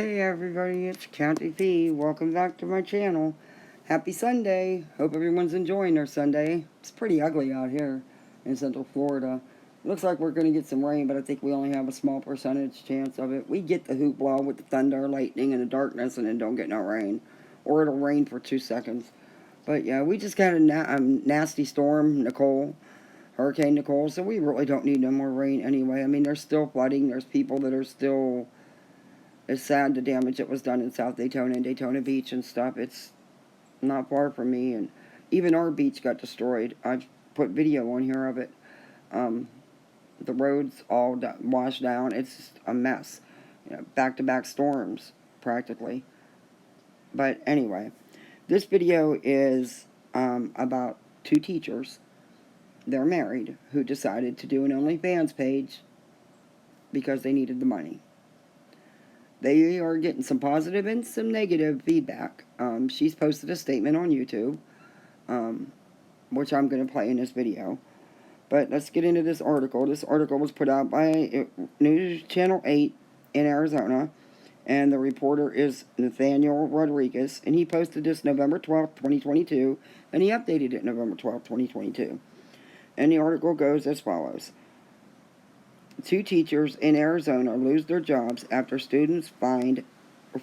Hey everybody, it's County P. Welcome back to my channel. Happy Sunday. Hope everyone's enjoying their Sunday. It's pretty ugly out here in Central Florida. Looks like we're going to get some rain, but I think we only have a small percentage chance of it. We get the hoopla with the thunder, lightning, and the darkness, and then don't get no rain. Or it'll rain for 2 seconds. But yeah, we just got a nasty storm, Hurricane Nicole, so we really don't need no more rain anyway. I mean, there's still flooding. There's people that are still... It's sad the damage that was done in South Daytona and Daytona Beach and stuff. It's not far from me, and even our beach got destroyed. I've put video on here of it. The roads all washed down. It's just a mess. Back-to-back storms, practically. But anyway, this video is about two teachers. They're married, who decided to do an OnlyFans page because they needed the money. They are getting some positive and some negative feedback. She's posted a statement on YouTube, which I'm going to play in this video. But let's get into this article. This article was put out by News Channel 8 in Arizona, and the reporter is Nathaniel Rodriguez, and he posted this November 12th, 2022, and he updated it November 12th, 2022. And the article goes as follows. Two teachers in Arizona lose their jobs after students found their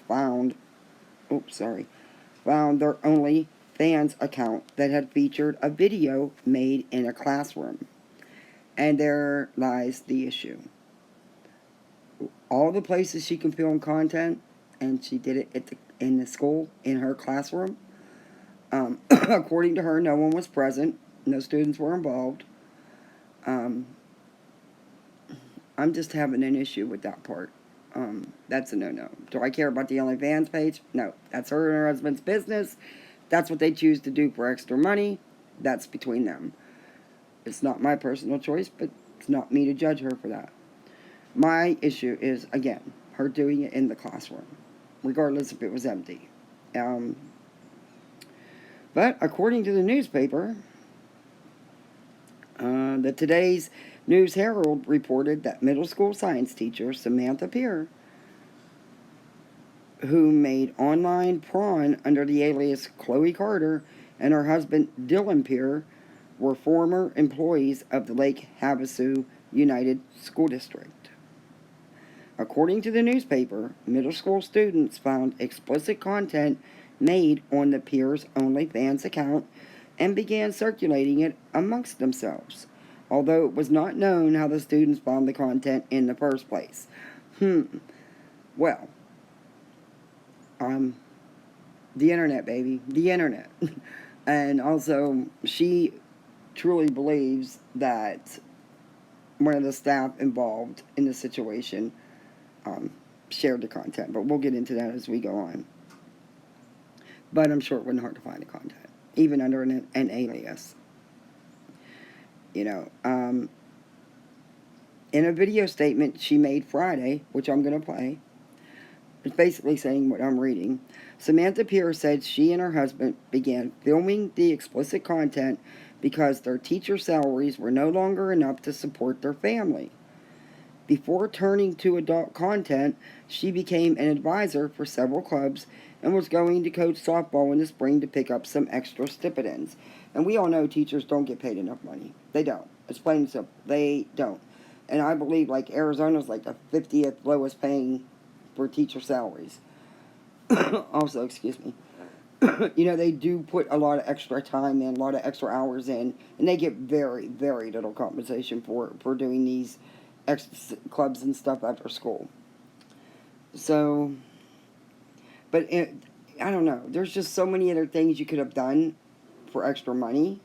OnlyFans account that had featured a video made in a classroom. And there lies the issue. All the places she can film content, and she did it in the school, in her classroom. According to her, no one was present. No students were involved. I'm just having an issue with that part. That's a no-no. Do I care about the OnlyFans page? No. That's her and her husband's business. That's what they choose to do for extra money. That's between them. It's not my personal choice, but it's not me to judge her for that. My issue is, again, her doing it in the classroom, regardless if it was empty. But according to the newspaper, today's News Herald reported that middle school science teacher Samantha Peer, who made online porn under the alias Chloe Carter, and her husband Dylan Peer were former employees of the Lake Havasu United School District. According to the newspaper, middle school students found explicit content made on the Peer's OnlyFans account and began circulating it amongst themselves, although it was not known how the students found the content in the first place. Well, the internet, baby. The internet. And also, she truly believes that one of the staff involved in the situation shared the content. But we'll get into that as we go on. But I'm sure it wasn't hard to find the content, even under an alias. In a video statement she made Friday, which I'm going to play, it's basically saying what I'm reading. Samantha Peer said she and her husband began filming the explicit content because their teacher salaries were no longer enough to support their family. Before turning to adult content, she became an advisor for several clubs and was going to coach softball in the spring to pick up some extra stipends. And we all know teachers don't get paid enough money. They don't. It's plain and simple. They don't. And I believe Arizona's the 50th lowest paying for teacher salaries. Also, excuse me. They do put a lot of extra time in, a lot of extra hours in, and they get very, very little compensation for doing these extra clubs and stuff after school. So, but I don't know. There's just so many other things you could have done for extra money.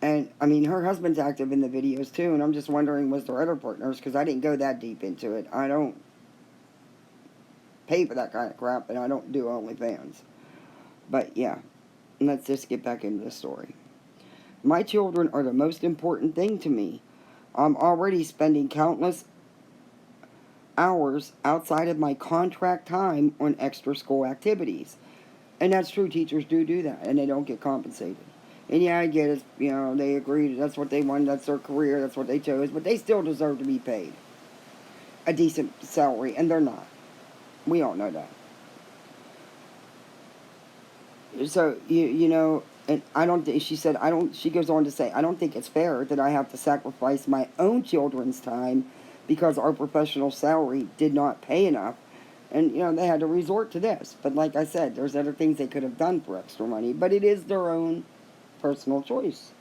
And, I mean, her husband's active in the videos, too, and I'm just wondering, was there other partners? Because I didn't go that deep into it. I don't pay for that kind of crap, and I don't do OnlyFans. But, yeah, let's just get back into the story. My children are the most important thing to me. I'm already spending countless hours outside of my contract time on extra school activities. And that's true, teachers do that, and they don't get compensated. And yeah, I get it, they agreed, that's what they wanted, that's their career, that's what they chose, but they still deserve to be paid a decent salary, and they're not. We all know that. So, you know, and I don't think, she said, she goes on to say, I don't think it's fair that I have to sacrifice my own children's time because our professional salary did not pay enough. And, you know, they had to resort to this. But like I said, there's other things they could have done for extra money. But it is their own personal choice.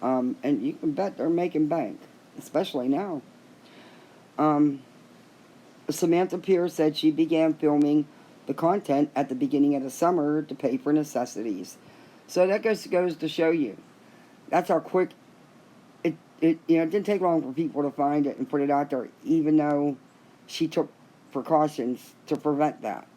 And you can bet they're making bank, especially now. Um, Samantha Pierce said she began filming the content at the beginning of the summer to pay for necessities. So that goes to show you. That's how quick it didn't take long for people to find it and put it out there, even though she took precautions to prevent that.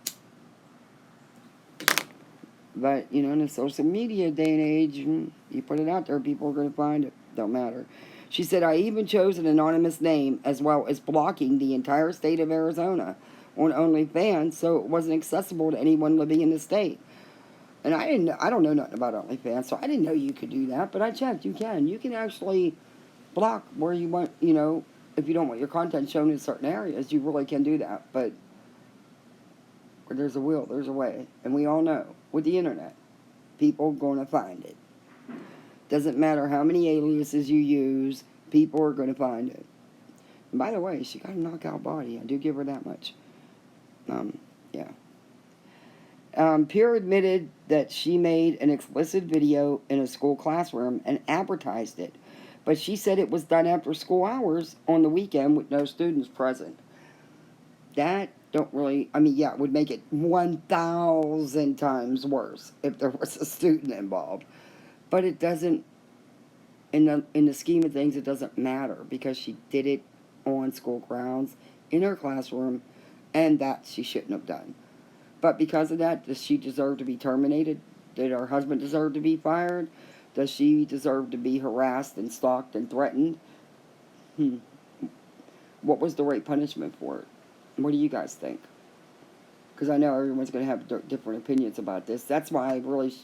But, you know, in the social media day and age, you put it out there, people are going to find it. Don't matter. She said, I even chose an anonymous name as well as blocking the entire state of Arizona on OnlyFans so it wasn't accessible to anyone living in the state. And I don't know nothing about OnlyFans, so I didn't know you could do that, but I checked, you can. You can actually block where you want, you know, if you don't want your content shown in certain areas, you really can do that. But where there's a will, there's a way. And we all know, with the internet, people are going to find it. Doesn't matter how many aliases you use, people are going to find it. And by the way, she got a knockout body. I do give her that much. Yeah. Pierre admitted that she made an explicit video in a school classroom and advertised it. But she said it was done after school hours on the weekend with no students present. That don't really, I mean, yeah, it would make it 1,000 times worse if there was a student involved. But it doesn't, in the scheme of things, it doesn't matter because she did it on school grounds, in her classroom, and that she shouldn't have done. But because of that, does she deserve to be terminated? Did her husband deserve to be fired? Does she deserve to be harassed and stalked and threatened? What was the right punishment for it? What do you guys think? Because I know everyone's going to have different opinions about this. That's why I really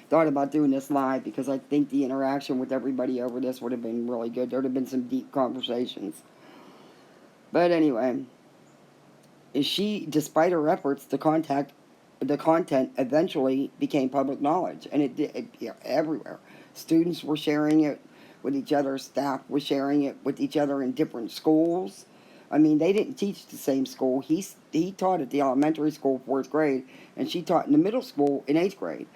thought about doing this live, because I think the interaction with everybody over this would have been really good. There would have been some deep conversations. But anyway, despite her efforts, the content eventually became public knowledge, and it did everywhere. Students were sharing it with each other. Staff was sharing it with each other in different schools. I mean, they didn't teach the same school. He taught at the elementary school, 4th grade, and she taught in the middle school in 8th grade.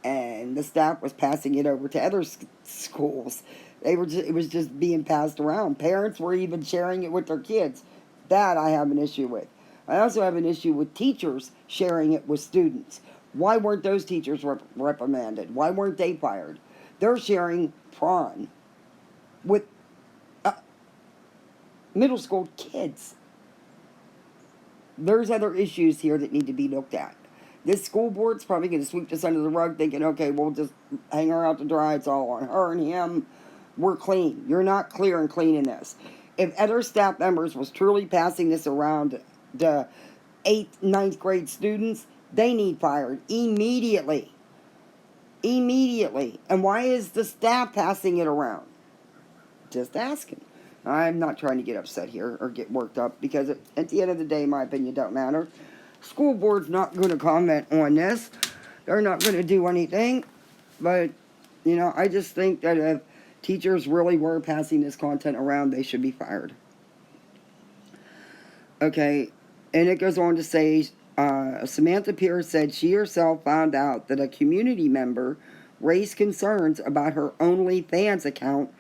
And the staff was passing it over to other schools. It was just being passed around. Parents were even sharing it with their kids. That I have an issue with. I also have an issue with teachers sharing it with students. Why weren't those teachers reprimanded? Why weren't they fired? They're sharing prawn with middle school kids. There's other issues here that need to be looked at. This school board's probably going to sweep this under the rug thinking, okay, we'll just hang her out to dry. It's all on her and him. We're clean. You're not clear and clean in this. If other staff members was truly passing this around to 8th, 9th grade students, they need fired immediately. Immediately. And why is the staff passing it around? Just asking. I'm not trying to get upset here or get worked up, because at the end of the day, my opinion don't matter. School board's not going to comment on this. They're not going to do anything. But, you know, I just think that if teachers really were passing this content around, they should be fired. Okay, and it goes on to say, Samantha Pierce said she herself found out that a community member raised concerns about her OnlyFans account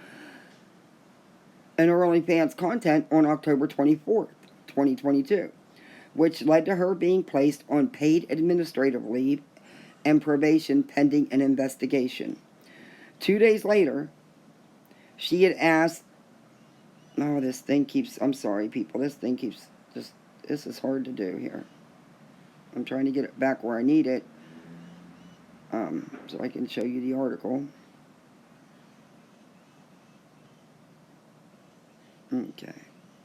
and her OnlyFans content on October 24th, 2022, which led to her being placed on paid administrative leave and probation pending an investigation. 2 days later, she had asked, I'm sorry people, this is hard to do here. I'm trying to get it back where I need it, so I can show you the article. Okay,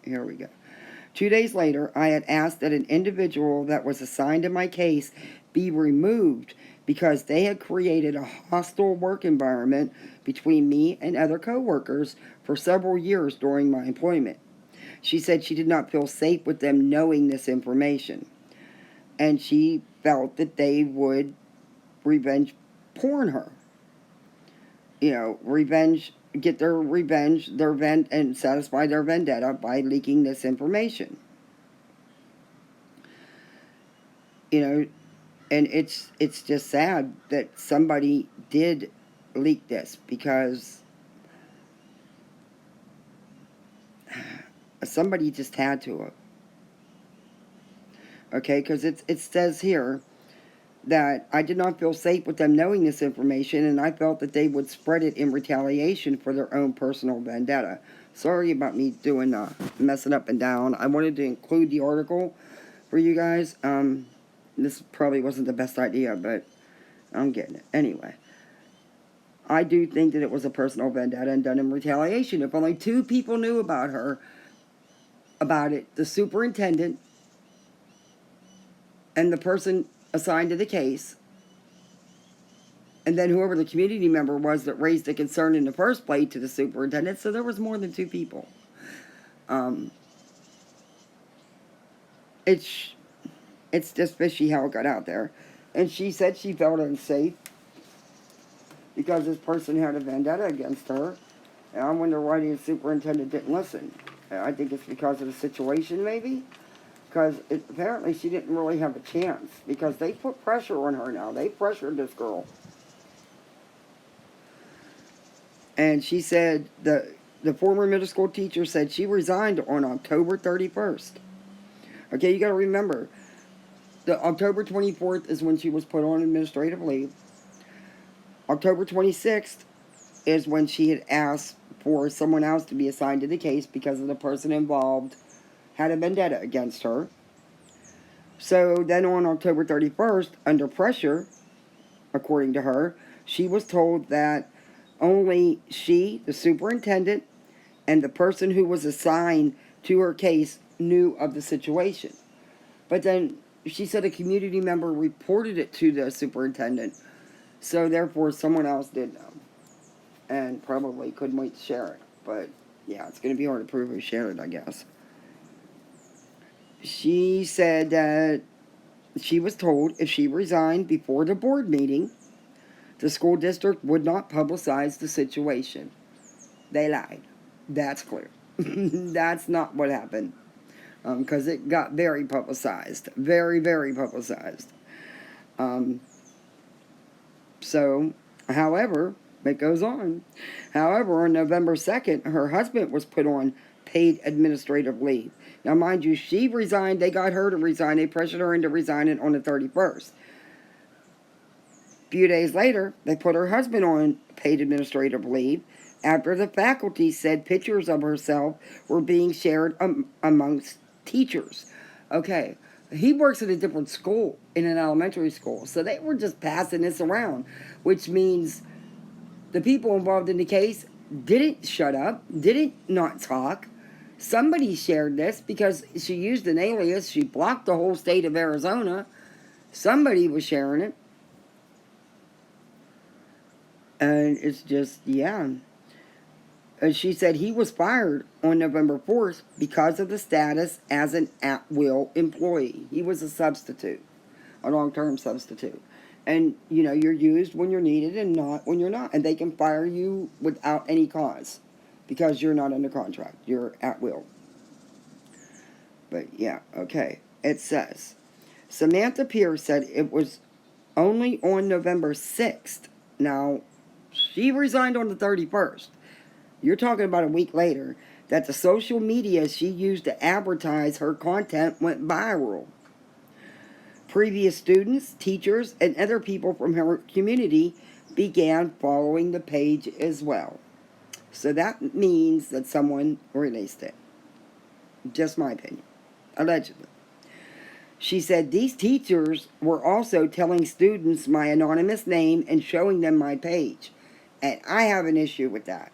here we go. 2 days later, I had asked that an individual that was assigned to my case be removed because they had created a hostile work environment between me and other coworkers for several years during my employment. She said she did not feel safe with them knowing this information. and she felt that they would revenge porn her. Get their revenge, and satisfy their vendetta by leaking this information. And it's just sad that somebody did leak this, because somebody just had to. Okay, because it says here that I did not feel safe with them knowing this information, and I felt that they would spread it in retaliation for their own personal vendetta. Sorry about me doing messing up and down. I wanted to include the article for you guys. This probably wasn't the best idea, but I'm getting it. Anyway, I do think that it was a personal vendetta and done in retaliation. If only 2 people knew about it, the superintendent and the person assigned to the case, and then whoever the community member was that raised the concern in the first place to the superintendent. So there was more than 2 people. It's just fishy how it got out there. And she said she felt unsafe because this person had a vendetta against her. And I wonder why the superintendent didn't listen. I think it's because of the situation, maybe. Because apparently she didn't really have a chance, because they put pressure on her now. They pressured this girl. And she said the former middle school teacher said she resigned on October 31st. Okay, you got to remember, the October 24th is when she was put on administrative leave. October 26th is when she had asked for someone else to be assigned to the case because of the person involved had a vendetta against her. So then on October 31st, under pressure, according to her, she was told that only she, the superintendent, and the person who was assigned to her case knew of the situation. But then she said a community member reported it to the superintendent, so therefore someone else did know and probably couldn't wait to share it. But yeah, it's going to be hard to prove who shared it, I guess. She said that she was told if she resigned before the board meeting, the school district would not publicize the situation. They lied. That's clear. That's not what happened. Because it got very publicized. Very, very publicized. However, it goes on. However, on November 2nd, her husband was put on paid administrative leave. Now, mind you, she resigned. They got her to resign. They pressured her into resigning on the 31st. A few days later, they put her husband on paid administrative leave after the faculty said pictures of herself were being shared amongst teachers. Okay, he works at a different school, in an elementary school, so they were just passing this around, which means the people involved in the case didn't shut up, didn't not talk. Somebody shared this because she used an alias. She blocked the whole state of Arizona. Somebody was sharing it. And it's just, yeah. And she said he was fired on November 4th because of the status as an at-will employee. He was a substitute, a long-term substitute. And, you're used when you're needed and not when you're not. And they can fire you without any cause because you're not under contract. You're at will. But, yeah, okay. It says, Samantha Pierce said it was only on November 6th. Now, she resigned on the 31st. You're talking about a week later, that the social media she used to advertise her content went viral. Previous students, teachers, and other people from her community began following the page as well. So that means that someone released it. Just my opinion. Allegedly. She said these teachers were also telling students my anonymous name and showing them my page. And I have an issue with that.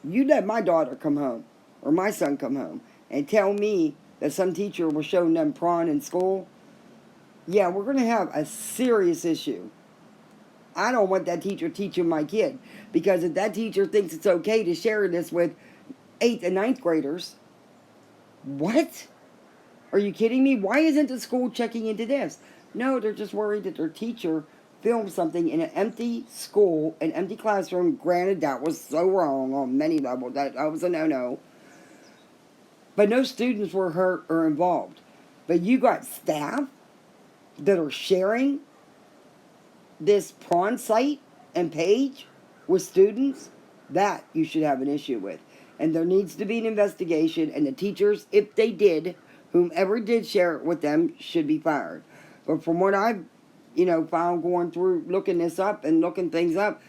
You let my daughter come home, or my son come home, and tell me that some teacher was showing them prawn in school, yeah, we're going to have a serious issue. I don't want that teacher teaching my kid, because if that teacher thinks it's okay to share this with 8th and 9th graders, what? Are you kidding me? Why isn't the school checking into this? No, they're just worried that their teacher filmed something in an empty school, an empty classroom. Granted, that was so wrong on many levels. That was a no-no. But no students were hurt or involved. But you got staff that are sharing this prawn site and page with students. That you should have an issue with. And there needs to be an investigation, and the teachers, if they did, whomever did share it with them, should be fired. But from what I've, found going through looking this up and looking things up,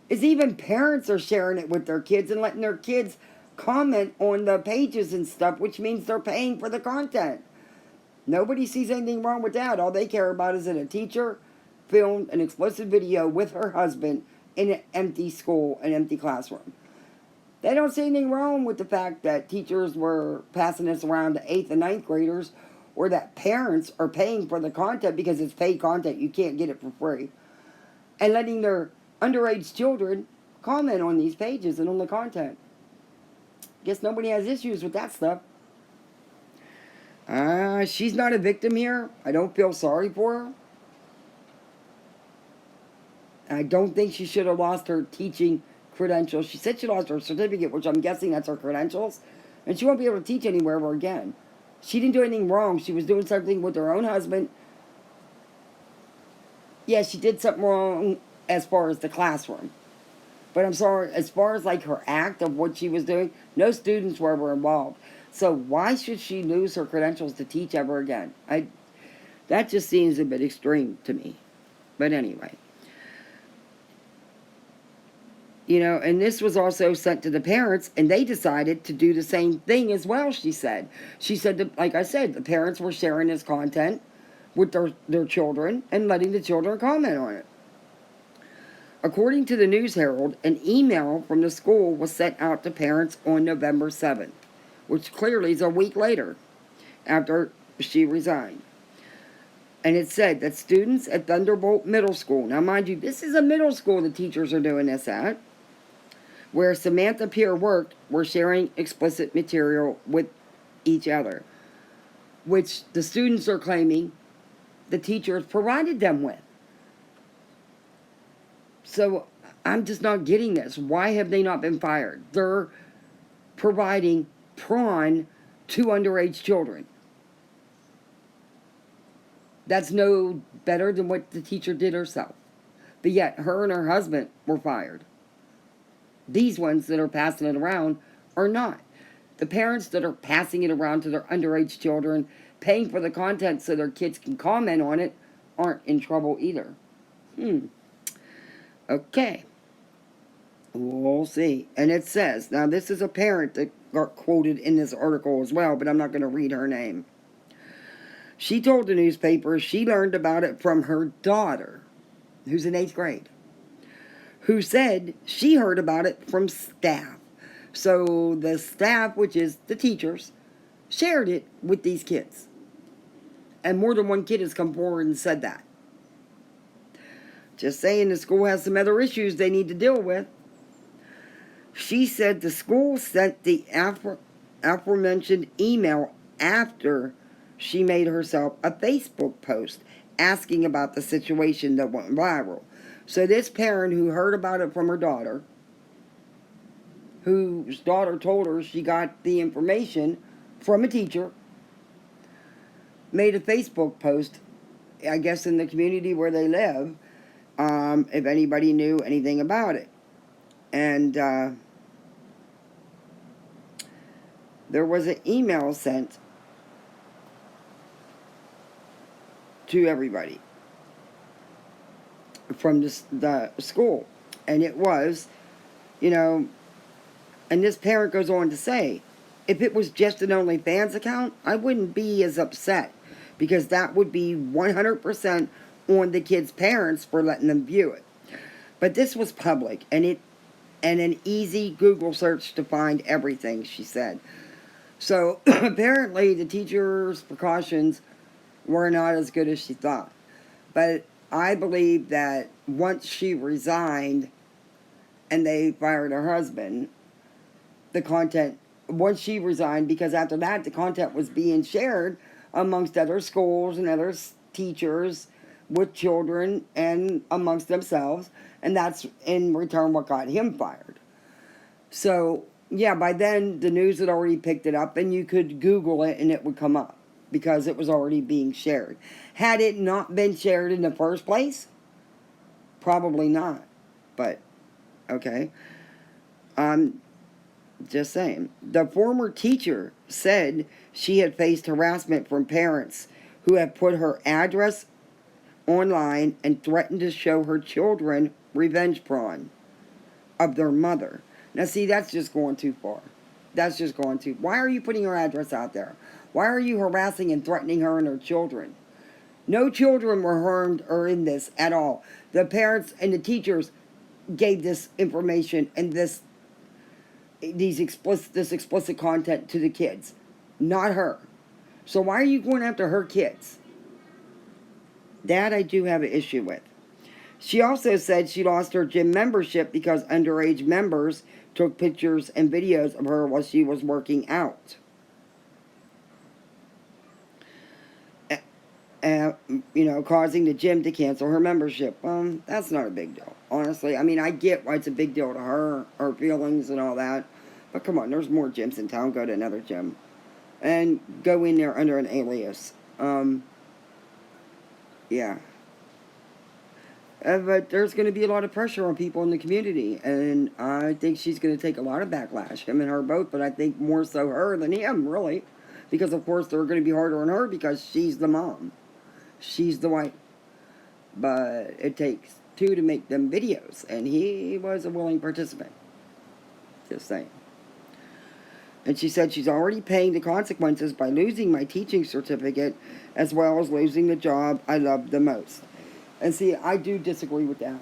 is even parents are sharing it with their kids and letting their kids comment on the pages and stuff, which means they're paying for the content. Nobody sees anything wrong with that. All they care about is that a teacher filmed an explicit video with her husband in an empty school, an empty classroom. They don't see anything wrong with the fact that teachers were passing this around to 8th and 9th graders, or that parents are paying for the content because it's paid content. You can't get it for free. And letting their underage children comment on these pages and on the content. Guess nobody has issues with that stuff. She's not a victim here. I don't feel sorry for her. I don't think she should have lost her teaching credentials. She said she lost her certificate, which I'm guessing that's her credentials, and she won't be able to teach anywhere ever again. She didn't do anything wrong. She was doing something with her own husband. Yeah, she did something wrong as far as the classroom. But I'm sorry, as far as like her act of what she was doing, no students were ever involved. So why should she lose her credentials to teach ever again? That just seems a bit extreme to me. But anyway. And this was also sent to the parents, and they decided to do the same thing as well, she said. She said, that, like I said, the parents were sharing this content with their children and letting the children comment on it. According to the News Herald, an email from the school was sent out to parents on November 7th, which clearly is a week later, after she resigned. And it said that students at Thunderbolt Middle School, now mind you, this is a middle school the teachers are doing this at, where Samantha Peer worked, were sharing explicit material with each other, which the students are claiming the teachers provided them with. So I'm just not getting this. Why have they not been fired? They're providing prawn to underage children. That's no better than what the teacher did herself. But yet, her and her husband were fired. These ones that are passing it around are not. The parents that are passing it around to their underage children, paying for the content so their kids can comment on it, aren't in trouble either. Okay. We'll see. And it says, now this is a parent that got quoted in this article as well, but I'm not going to read her name. She told the newspaper she learned about it from her daughter, who's in 8th grade, who said she heard about it from staff. So the staff, which is the teachers, shared it with these kids. And more than one kid has come forward and said that. Just saying, the school has some other issues they need to deal with. She said the school sent the aforementioned email after she made herself a Facebook post asking about the situation that went viral. So this parent who heard about it from her daughter, whose daughter told her she got the information from a teacher, made a Facebook post, I guess in the community where they live, if anybody knew anything about it. And there was an email sent to everybody from the school. And it was, and this parent goes on to say, if it was just an OnlyFans account, I wouldn't be as upset, because that would be 100% on the kids' parents for letting them view it. But this was public, and an easy Google search to find everything, she said. So apparently the teacher's precautions were not as good as she thought. But I believe that once she resigned and they fired her husband, once she resigned, because after that the content was being shared amongst other schools and other teachers with children and amongst themselves, and that's in return what got him fired. So, yeah, by then the news had already picked it up, and you could Google it and it would come up because it was already being shared. Had it not been shared in the first place, probably not. But, okay. Just saying. The former teacher said she had faced harassment from parents who had put her address online and threatened to show her children revenge porn of their mother. Now, see, that's just going too far. That's just going too. Why are you putting her address out there? Why are you harassing and threatening her and her children? No children were harmed or in this at all. The parents and the teachers gave this information and this explicit content to the kids, not her. So why are you going after her kids? That I do have an issue with. She also said she lost her gym membership because underage members took pictures and videos of her while she was working out. Causing the gym to cancel her membership. That's not a big deal, honestly. I mean, I get why it's a big deal to her feelings and all that. But come on, there's more gyms in town. Go to another gym. And go in there under an alias. Yeah. But there's going to be a lot of pressure on people in the community. And I think she's going to take a lot of backlash. Him and her both. But I think more so her than him, really. Because, of course, they're going to be harder on her because she's the mom. She's the wife. But it takes two to make them videos. And he was a willing participant. Just saying. And she said she's already paying the consequences by losing my teaching certificate as well as losing the job I love the most. And see, I do disagree with that.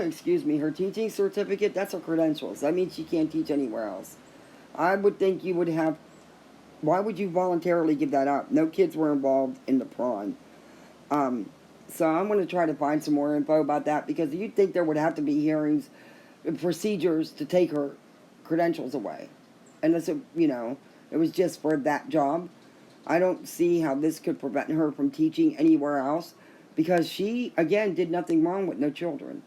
Excuse me. Her teaching certificate, that's her credentials. That means she can't teach anywhere else. I would think you would have... Why would you voluntarily give that up? No kids were involved in the prawn. So I'm going to try to find some more info about that because you'd think there would have to be hearings, procedures to take her credentials away. Unless it was just for that job. I don't see how this could prevent her from teaching anywhere else because she, again, did nothing wrong with no children.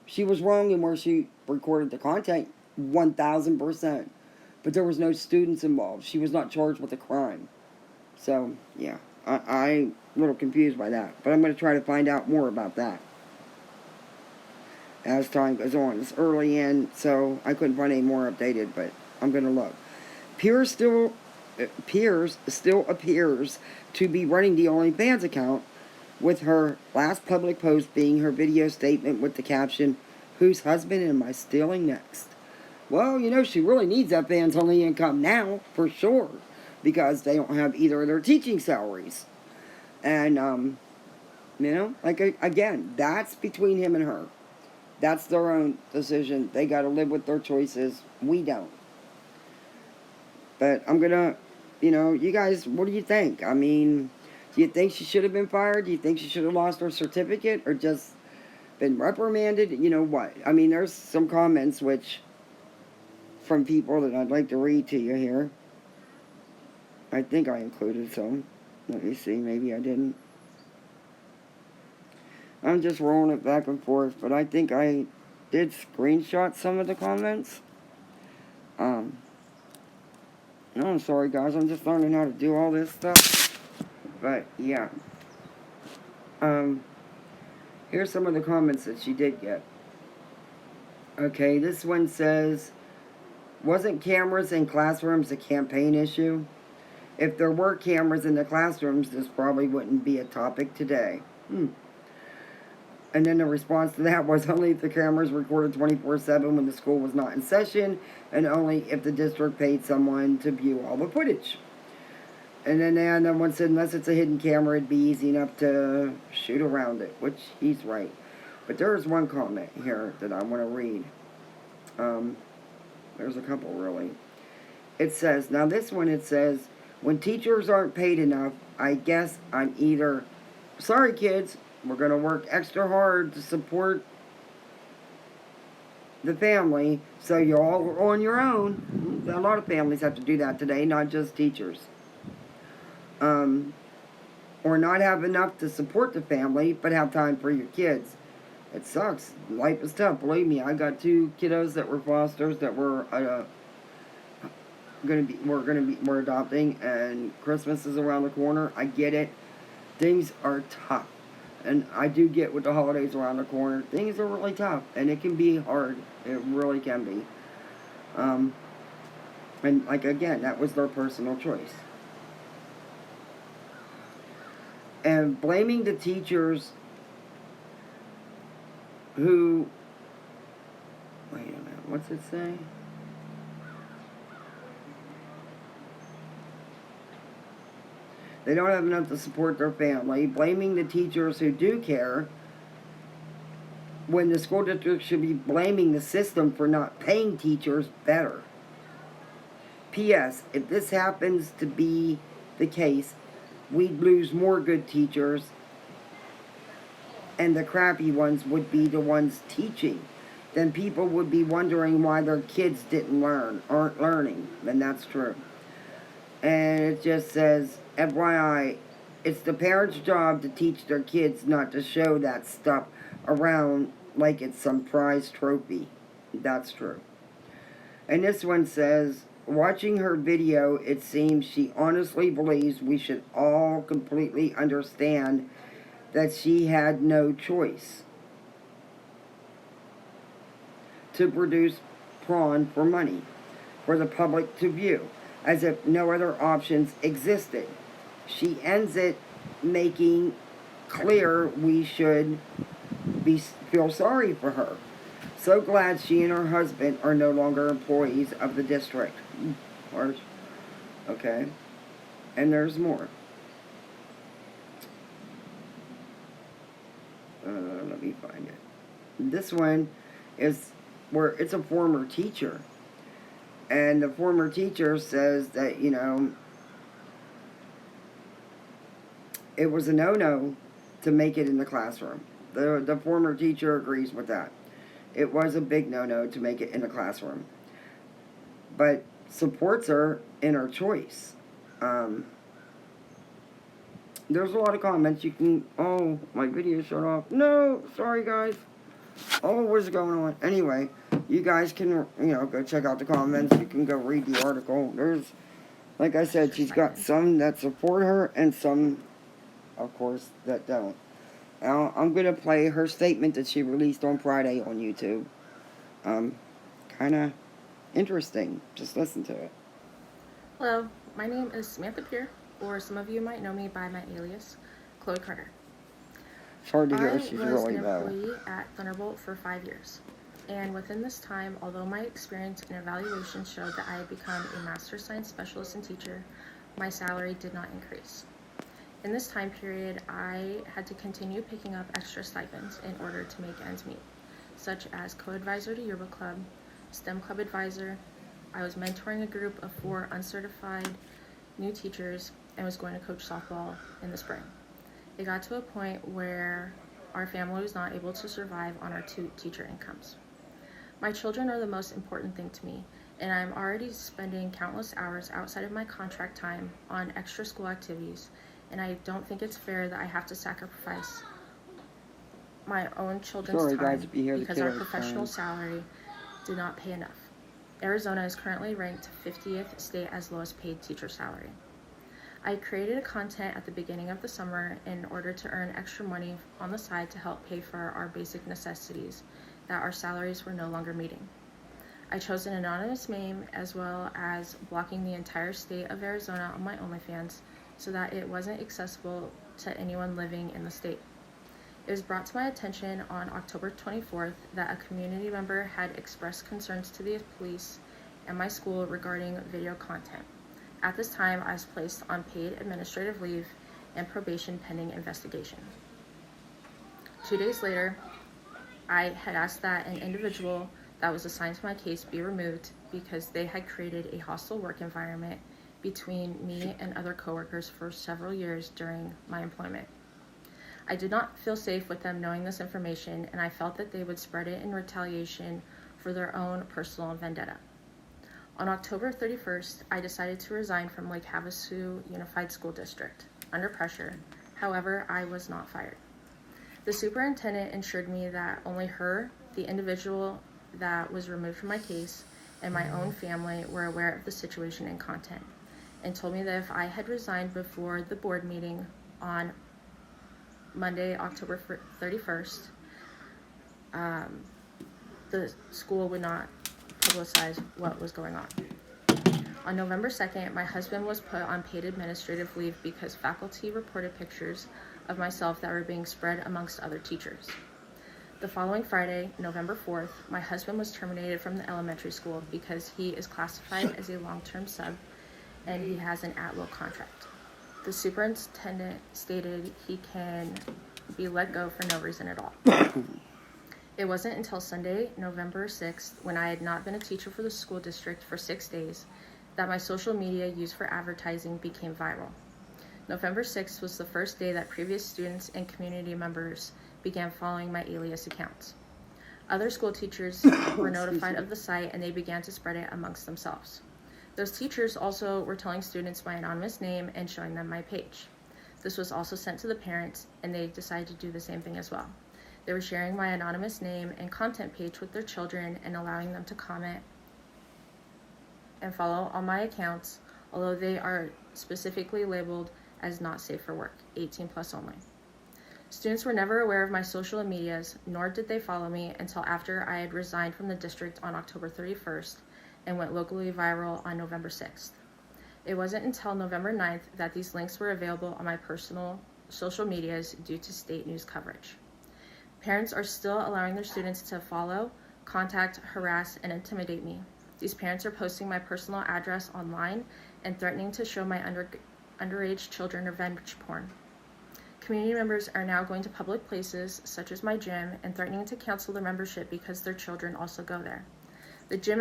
She was wrong in where she recorded the content, 1,000%. But there was no students involved. She was not charged with a crime. So, yeah, I'm a little confused by that. But I'm going to try to find out more about that as time goes on. It's early in, so I couldn't find any more updated, but I'm going to look. Piers still appears to be running the OnlyFans account, with her last public post being her video statement with the caption, "Whose husband am I stealing next?" Well, she really needs that fans only income now, for sure, because they don't have either of their teaching salaries. And, again, that's between him and her. That's their own decision. They got to live with their choices. We don't. But I'm going to, you guys, what do you think? I mean, do you think she should have been fired? Do you think she should have lost her certificate or just been reprimanded? You know what? I mean, there's some comments from people that I'd like to read to you here. I think I included some. Let me see, maybe I didn't. I'm just rolling it back and forth, but I think I did screenshot some of the comments. No, I'm sorry guys, I'm just learning how to do all this stuff. But, yeah. Here's some of the comments that she did get. Okay, this one says, wasn't cameras in classrooms a campaign issue? If there were cameras in the classrooms, this probably wouldn't be a topic today. And then the response to that was only if the cameras recorded 24/7 when the school was not in session, and only if the district paid someone to view all the footage. And then the other one said, unless it's a hidden camera, it'd be easy enough to shoot around it, which he's right. But there's one comment here that I want to read. There's a couple, really. It says, now this one, it says, when teachers aren't paid enough, I guess I'm either, sorry kids, we're going to work extra hard to support the family, so you're all on your own. A lot of families have to do that today, not just teachers. or not have enough to support the family, but have time for your kids. It sucks. Life is tough. Believe me, I got 2 kiddos that were fosters that were we're adopting, and Christmas is around the corner. I get it. Things are tough, and I do get with the holidays around the corner. Things are really tough, and it can be hard. It really can be. And like again, that was their personal choice. And blaming the teachers who, wait a minute, what's it say? They don't have enough to support their family. Blaming the teachers who do care, when the school district should be blaming the system for not paying teachers better. P.S. If this happens to be the case, we'd lose more good teachers, and the crappy ones would be the ones teaching. Then people would be wondering why their kids aren't learning. And that's true. And it just says, FYI, it's the parents' job to teach their kids, not to show that stuff around like it's some prize trophy. That's true. And this one says, watching her video, it seems she honestly believes we should all completely understand that she had no choice to produce porn for money for the public to view, as if no other options existed. She ends it making clear we should feel sorry for her. So glad she and her husband are no longer employees of the district. Harsh. Okay. And there's more. Let me find it. This one is where it's a former teacher. And the former teacher says that, it was a no-no to make it in the classroom. The former teacher agrees with that. It was a big no-no to make it in the classroom. But supports her in her choice. There's a lot of comments. You can... Oh, my video shut off. No! Sorry, guys. Oh, what's going on? Anyway, you guys can, go check out the comments. You can go read the article. There's... Like I said, she's got some that support her and some, of course, that don't. Now, I'm going to play her statement that she released on Friday on YouTube. Kind of interesting. Just listen to it. Hello, my name is Samantha Peer, or some of you might know me by my alias, Chloe Carter. It's hard to hear. She's really low. I was an low. employee at Thunderbolt for 5 years. And within this time, although my experience and evaluation showed that I had become a master science specialist and teacher, my salary did not increase. In this time period, I had to continue picking up extra stipends in order to make ends meet, such as co-advisor to yearbook club, STEM club advisor. I was mentoring a group of 4 uncertified new teachers and was going to coach softball in the spring. It got to a point where our family was not able to survive on our 2 teacher incomes. My children are the most important thing to me, and I'm already spending countless hours outside of my contract time on extra school activities, and I don't think it's fair that I have to sacrifice my own children's time because our professional salary did not pay enough. Arizona is currently ranked 50th state as lowest paid teacher salary. I created a content at the beginning of the summer in order to earn extra money on the side to help pay for our basic necessities that our salaries were no longer meeting. I chose an anonymous name as well as blocking the entire state of Arizona on my OnlyFans so that it wasn't accessible to anyone living in the state. It was brought to my attention on October 24th that a community member had expressed concerns to the police and my school regarding video content. At this time, I was placed on paid administrative leave and probation pending investigation. 2 days later, I had asked that an individual that was assigned to my case be removed because they had created a hostile work environment between me and other coworkers for several years during my employment. I did not feel safe with them knowing this information, and I felt that they would spread it in retaliation for their own personal vendetta. On October 31st, I decided to resign from Lake Havasu Unified School District under pressure. However, I was not fired. The superintendent assured me that only her, the individual that was removed from my case, and my own family were aware of the situation and content, and told me that if I had resigned before the board meeting on Monday, October 31st, the school would not publicize what was going on. On November 2nd, my husband was put on paid administrative leave because faculty reported pictures of myself that were being spread amongst other teachers. The following Friday, November 4th, my husband was terminated from the elementary school because he is classified as a long-term sub and he has an at-will contract. The superintendent stated he can be let go for no reason at all. It wasn't until Sunday, November 6th, when I had not been a teacher for the school district for 6 days, that my social media used for advertising became viral. November 6th was the first day that previous students and community members began following my alias accounts. Other school teachers were notified of the site and they began to spread it amongst themselves. Those teachers also were telling students my anonymous name and showing them my page. This was also sent to the parents and they decided to do the same thing as well. They were sharing my anonymous name and content page with their children and allowing them to comment and follow on my accounts, although they are specifically labeled as not safe for work, 18 plus only. Students were never aware of my social medias, nor did they follow me until after I had resigned from the district on October 31st and went locally viral on November 6th. It wasn't until November 9th that these links were available on my personal social medias due to state news coverage. Parents are still allowing their students to follow, contact, harass, and intimidate me. These parents are posting my personal address online and threatening to show my underage children revenge porn. Community members are now going to public places, such as my gym, and threatening to cancel their membership because their children also go there. The gym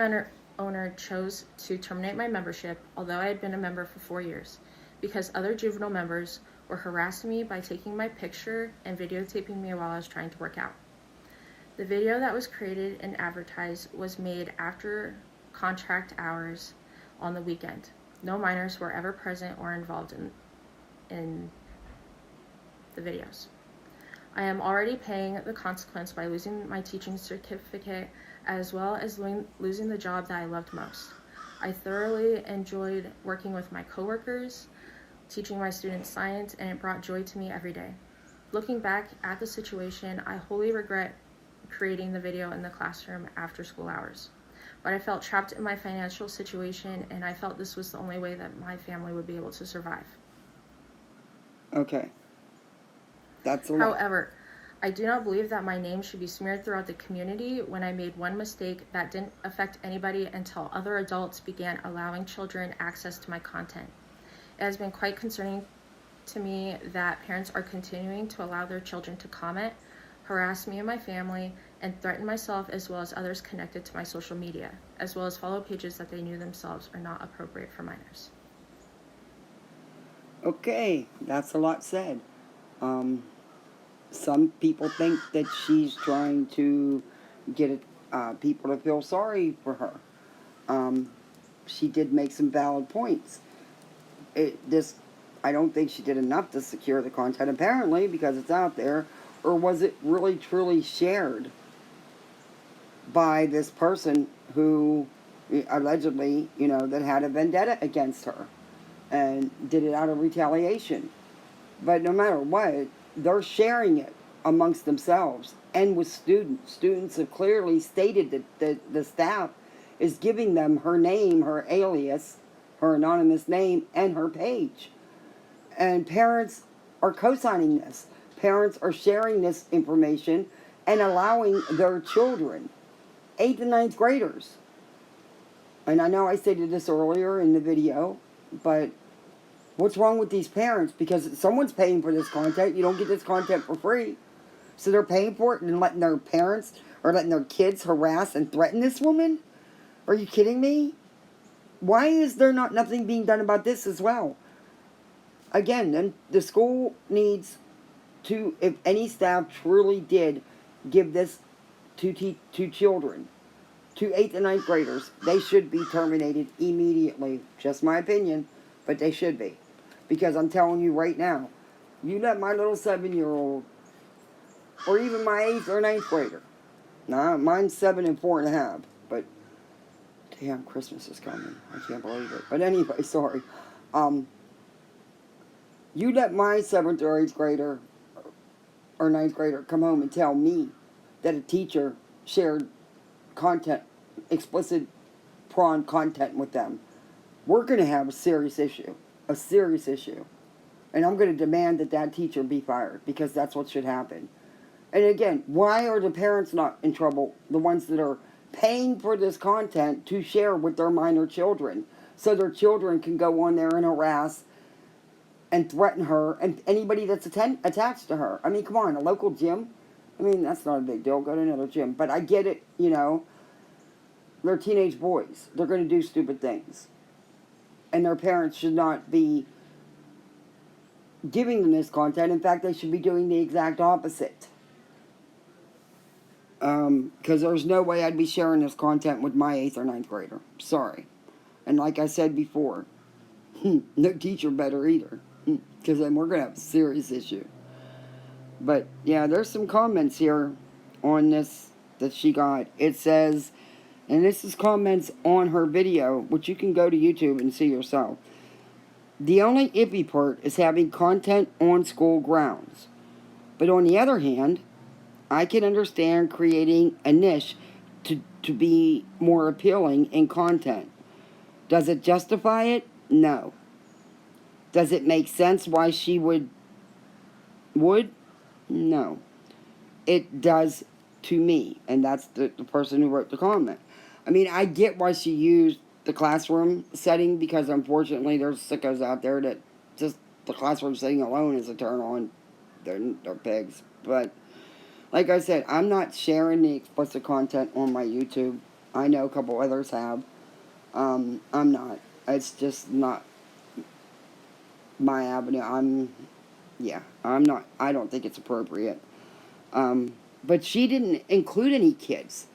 owner chose to terminate my membership, although I had been a member for 4 years, because other juvenile members were harassing me by taking my picture and videotaping me while I was trying to work out. The video that was created and advertised was made after contract hours on the weekend. No minors were ever present or involved in the videos. I am already paying the consequence by losing my teaching certificate as well as losing the job that I loved most. I thoroughly enjoyed working with my coworkers, teaching my students science, and it brought joy to me every day. Looking back at the situation, I wholly regret creating the video in the classroom after school hours. But I felt trapped in my financial situation, and I felt this was the only way that my family would be able to survive. Okay. That's a lot. However, I do not believe that my name should be smeared throughout the community when I made one mistake that didn't affect anybody until other adults began allowing children access to my content. It has been quite concerning to me that parents are continuing to allow their children to comment, harass me and my family, and threaten myself as well as others connected to my social media, as well as follow pages that they knew themselves are not appropriate for minors. Okay, that's a lot said. Some people think that she's trying to get people to feel sorry for her. She did make some valid points. I don't think she did enough to secure the content, apparently, because it's out there. Or was it really, truly shared by this person who allegedly, that had a vendetta against her and did it out of retaliation? But no matter what, they're sharing it amongst themselves and with students. Students have clearly stated that the staff is giving them her name, her alias, her anonymous name, and her page. And parents are co-signing this. Parents are sharing this information and allowing their children, 8th and 9th graders. And I know I stated this earlier in the video, but what's wrong with these parents? Because someone's paying for this content. You don't get this content for free. So they're paying for it and letting their parents or letting their kids harass and threaten this woman? Are you kidding me? Why is there nothing being done about this as well? Again, then the school needs to, if any staff truly did give this to children, to 8th and 9th graders, they should be terminated immediately. Just my opinion, but they should be. Because I'm telling you right now, you let my little 7-year-old, or even my 8th or 9th grader, nah, mine's 7 and 4.5, but damn, Christmas is coming. I can't believe it. But anyway, sorry. You let my 7th or 8th grader or 9th grader come home and tell me that a teacher shared content, explicit prawn content with them. We're going to have a serious issue. A serious issue. And I'm going to demand that that teacher be fired, because that's what should happen. And again, why are the parents not in trouble? The ones that are paying for this content to share with their minor children, so their children can go on there and harass and threaten her and anybody that's attached to her. I mean, come on, a local gym? I mean, that's not a big deal. Go to another gym. But I get it, you know. They're teenage boys. They're going to do stupid things. And their parents should not be giving them this content. In fact, they should be doing the exact opposite. Because there's no way I'd be sharing this content with my 8th or 9th grader. Sorry. And like I said before, no teacher better either. Because then we're going to have a serious issue. But, yeah, there's some comments here on this that she got. It says, and this is comments on her video, which you can go to YouTube and see yourself. The only iffy part is having content on school grounds. But on the other hand, I can understand creating a niche to be more appealing in content. Does it justify it? No. Does it make sense why she would? No. It does to me, and that's the person who wrote the comment. I mean, I get why she used the classroom setting, because unfortunately there's sickos out there that just the classroom setting alone is a turn on. They're pigs. But like I said, I'm not sharing the explicit content on my YouTube. I know a couple others have. I'm not. It's just not my avenue. I'm not. I don't think it's appropriate. But she didn't include any kids.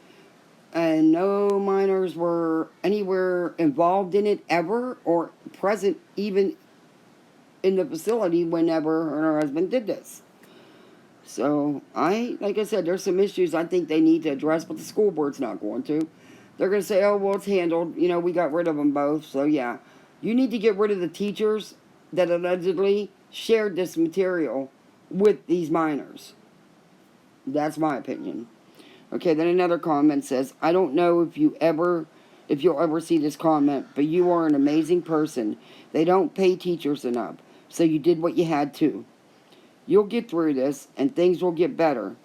And no minors were anywhere involved in it ever, or present even in the facility whenever her and her husband did this. So, like I said, there's some issues I think they need to address, but the school board's not going to. They're going to say, oh, well, it's handled. You know, we got rid of them both. So, yeah. You need to get rid of the teachers that allegedly shared this material with these minors. That's my opinion. Okay, then another comment says, I don't know if you'll ever see this comment, but you are an amazing person. They don't pay teachers enough, so you did what you had to. You'll get through this, and things will get better.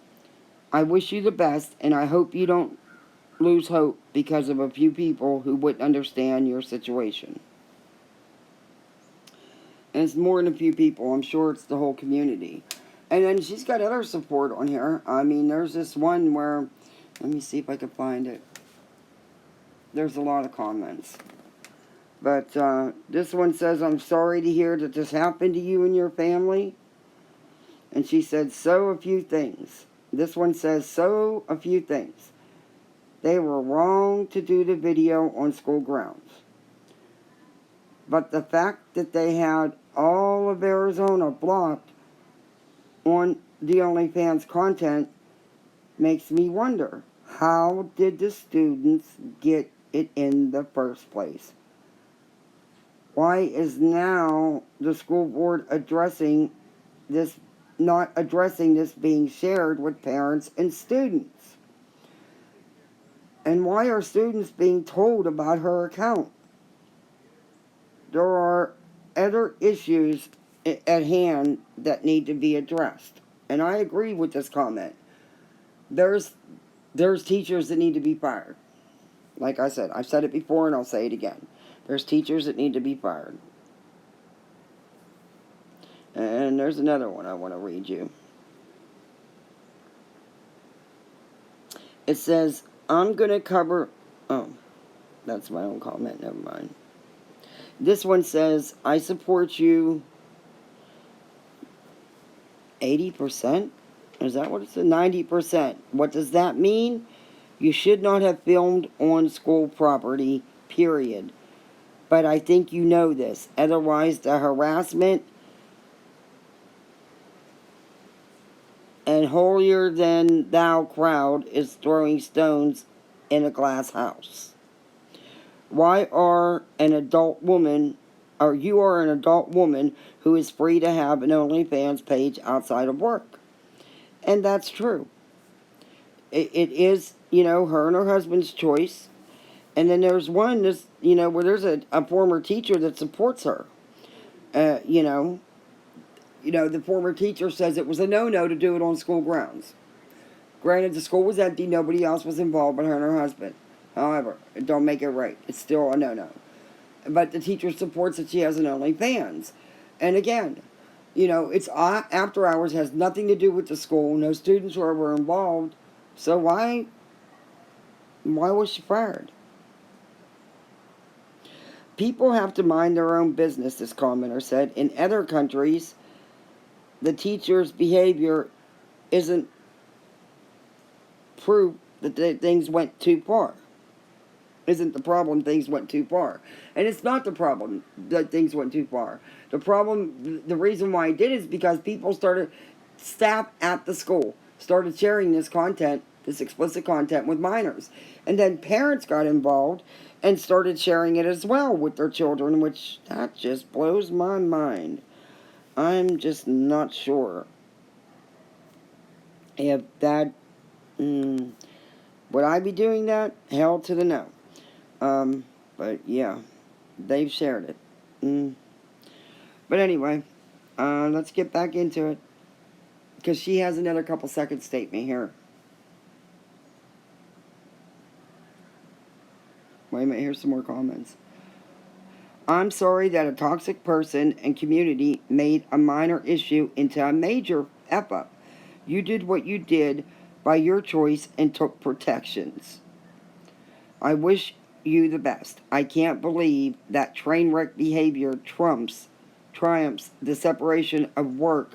I wish you the best, and I hope you don't lose hope because of a few people who wouldn't understand your situation. And it's more than a few people. I'm sure it's the whole community. And then she's got other support on here. I mean, there's this one where, let me see if I can find it. There's a lot of comments. But this one says, I'm sorry to hear that this happened to you and your family. And she said, so a few things. This one says, so a few things. They were wrong to do the video on school grounds. But the fact that they had all of Arizona blocked on the OnlyFans content makes me wonder, how did the students get it in the first place? Why is now the school board not addressing this being shared with parents and students? And why are students being told about her account? There are other issues at hand that need to be addressed. And I agree with this comment. There's teachers that need to be fired. Like I said, I've said it before and I'll say it again. There's teachers that need to be fired. And there's another one I want to read you. It says, I'm going to cover... Oh, that's my own comment. Never mind. This one says, I support you 80%? Is that what it said? 90%. What does that mean? You should not have filmed on school property, period. But I think you know this. Otherwise, the harassment and holier-than-thou crowd is throwing stones in a glass house. Why are an adult woman, or you are an adult woman who is free to have an OnlyFans page outside of work? And that's true. It is, her and her husband's choice. And then there's one, where there's a former teacher that supports her. The former teacher says it was a no-no to do it on school grounds. Granted, the school was empty, nobody else was involved but her and her husband. However, it don't make it right. It's still a no-no. But the teacher supports that she has an OnlyFans. And again, it's after hours, has nothing to do with the school. No students were involved. So why was she fired? People have to mind their own business, this commenter said. In other countries, the teacher's behavior isn't proof that things went too far. Isn't the problem things went too far. And it's not the problem that things went too far. The problem, the reason why it did is because staff at the school started sharing this content, this explicit content with minors. And then parents got involved and started sharing it as well with their children, which that just blows my mind. I'm just not sure if that, would I be doing that? Hell to the no. But yeah, they've shared it. But anyway, let's get back into it, because she has another couple second statement here. Wait a minute, here's some more comments. I'm sorry that a toxic person and community made a minor issue into a major F-up. You did what you did by your choice and took protections. I wish you the best. I can't believe that train wreck behavior triumphs the separation of work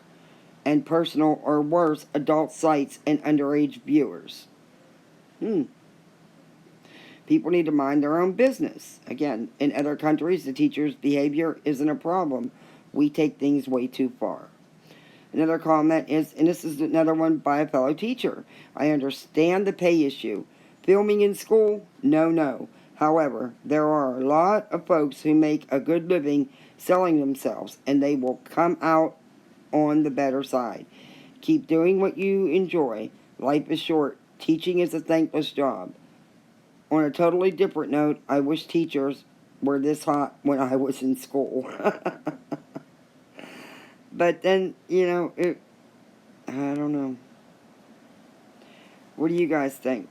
and personal, or worse, adult sites and underage viewers. People need to mind their own business. Again, in other countries, the teacher's behavior isn't a problem. We take things way too far. Another comment is, and this is another one by a fellow teacher, I understand the pay issue. Filming in school? No. However, there are a lot of folks who make a good living selling themselves, and they will come out on the better side. Keep doing what you enjoy. Life is short. Teaching is a thankless job. On a totally different note, I wish teachers were this hot when I was in school. But then, I don't know. What do you guys think?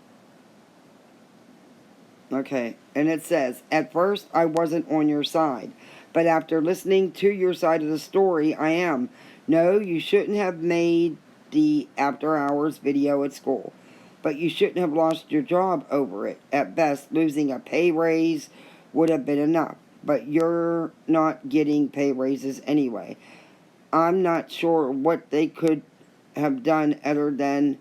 Okay, and it says, at first I wasn't on your side, but after listening to your side of the story, I am. No, you shouldn't have made the after hours video at school, but you shouldn't have lost your job over it. At best, losing a pay raise would have been enough, but you're not getting pay raises anyway. I'm not sure what they could have done other than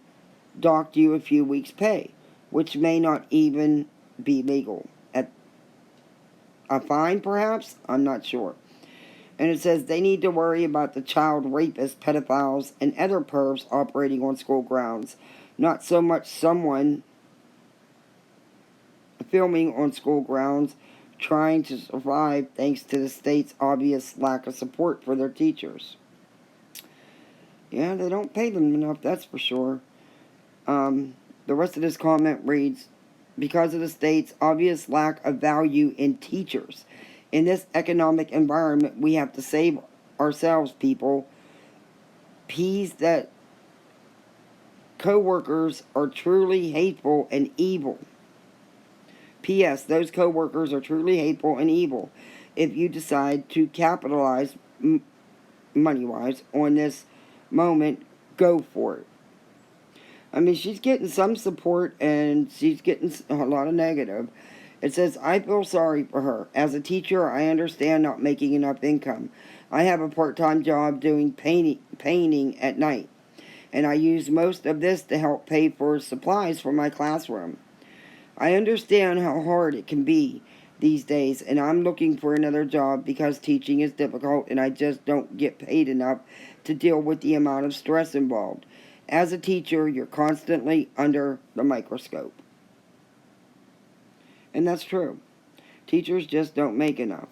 docked you a few weeks' pay, which may not even be legal. At a fine, perhaps? I'm not sure. And it says they need to worry about the child rapists, pedophiles, and other pervs operating on school grounds, not so much someone filming on school grounds trying to survive thanks to the state's obvious lack of support for their teachers. Yeah, they don't pay them enough, that's for sure. The rest of this comment reads, because of the state's obvious lack of value in teachers. In this economic environment, we have to save ourselves, people. P's that co-workers are truly hateful and evil. P.S. Those co-workers are truly hateful and evil. If you decide to capitalize money-wise on this moment, go for it. I mean, she's getting some support, and she's getting a lot of negative. It says, I feel sorry for her. As a teacher, I understand not making enough income. I have a part-time job doing painting at night, and I use most of this to help pay for supplies for my classroom. I understand how hard it can be these days, and I'm looking for another job because teaching is difficult and I just don't get paid enough to deal with the amount of stress involved. As a teacher, you're constantly under the microscope. And that's true. Teachers just don't make enough.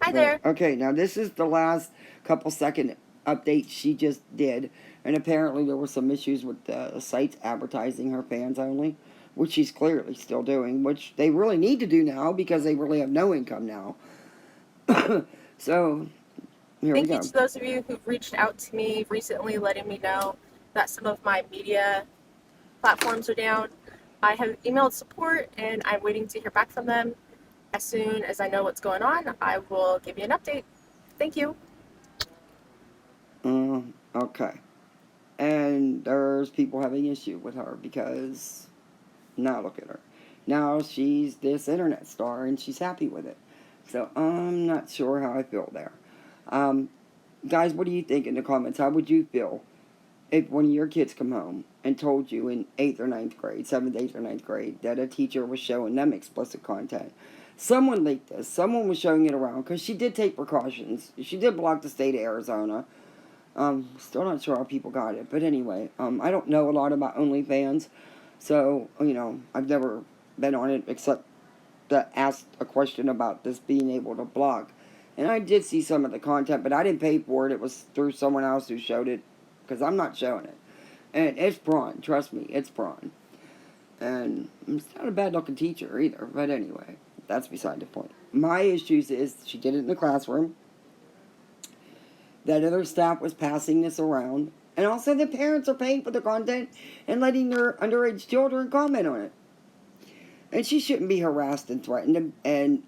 Hi But, there. okay, now this is the last couple second update she just did. And apparently there were some issues with the sites advertising her fans only, which she's clearly still doing, which they really need to do now because they really have no income now. So, here we Thank you go. to those of you who've reached out to me recently letting me know that some of my media platforms are down. I have emailed support and I'm waiting to hear back from them. As soon as I know what's going on, I will give you an update. Thank you. Okay. And there's people having issue with her because now look at her. Now she's this internet star and she's happy with it. So I'm not sure how I feel there. Guys, what do you think in the comments? How would you feel if one of your kids come home and told you in 8th or 9th grade, 7th, 8th or 9th grade, that a teacher was showing them explicit content? Someone leaked this. Someone was showing it around because she did take precautions. She did block the state of Arizona. Still not sure how people got it. But anyway, I don't know a lot about OnlyFans. So, I've never been on it except to ask a question about this being able to block. And I did see some of the content, but I didn't pay for it. It was through someone else who showed it because I'm not showing it. And it's prawn. Trust me, it's prawn. And it's not a bad looking teacher either. But anyway, that's beside the point. My issues is she did it in the classroom. That other staff was passing this around. And also the parents are paying for the content and letting their underage children comment on it. And she shouldn't be harassed and threatened and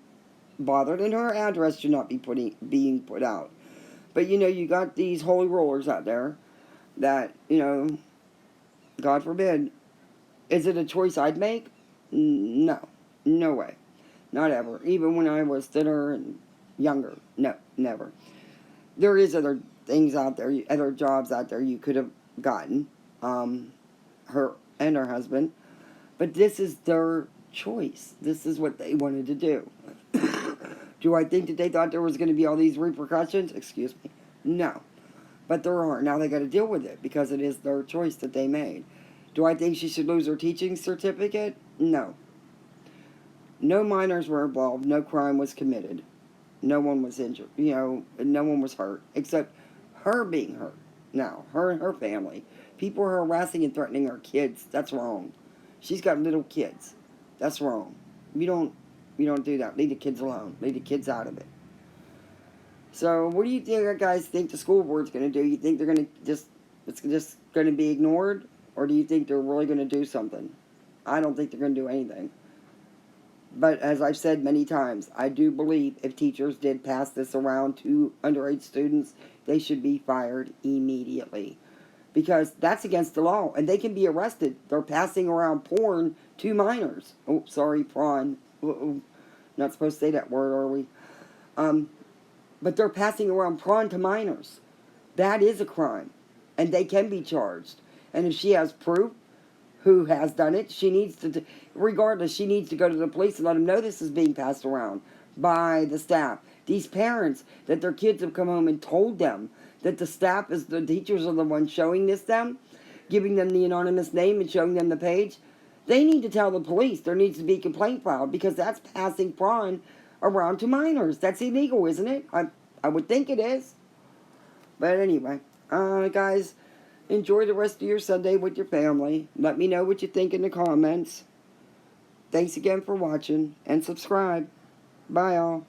bothered, and her address should not be being put out. But you got these holy rollers out there that, God forbid, is it a choice I'd make? No. No way. Not ever. Even when I was thinner and younger. No, never. There is other things out there, other jobs out there you could have gotten, her and her husband. But this is their choice. This is what they wanted to do. Do I think that they thought there was going to be all these repercussions? Excuse me. No. But there are. Now they got to deal with it because it is their choice that they made. Do I think she should lose her teaching certificate? No. No minors were involved. No crime was committed. No one was injured. No one was hurt except her being hurt. Now, her and her family. People are harassing and threatening our kids. That's wrong. She's got little kids. That's wrong. We don't do that. Leave the kids alone. Leave the kids out of it. So, what do you think, guys? Think the school board's going to do? You think they're going to it's just going to be ignored, or do you think they're really going to do something? I don't think they're going to do anything. But as I've said many times, I do believe if teachers did pass this around to underage students, they should be fired immediately. Because that's against the law, and they can be arrested. They're passing around porn to minors. Oh, sorry, prawn. Not supposed to say that word, are we? But they're passing around prawn to minors. That is a crime, and they can be charged. And if she has proof who has done it, she needs to, regardless, she needs to go to the police and let them know this is being passed around by the staff. These parents, that their kids have come home and told them that the teachers are the ones showing this them, giving them the anonymous name and showing them the page. They need to tell the police. There needs to be a complaint filed because that's passing prawn around to minors. That's illegal, isn't it? I would think it is. But anyway, guys, enjoy the rest of your Sunday with your family. Let me know what you think in the comments. Thanks again for watching, and subscribe. Bye, all.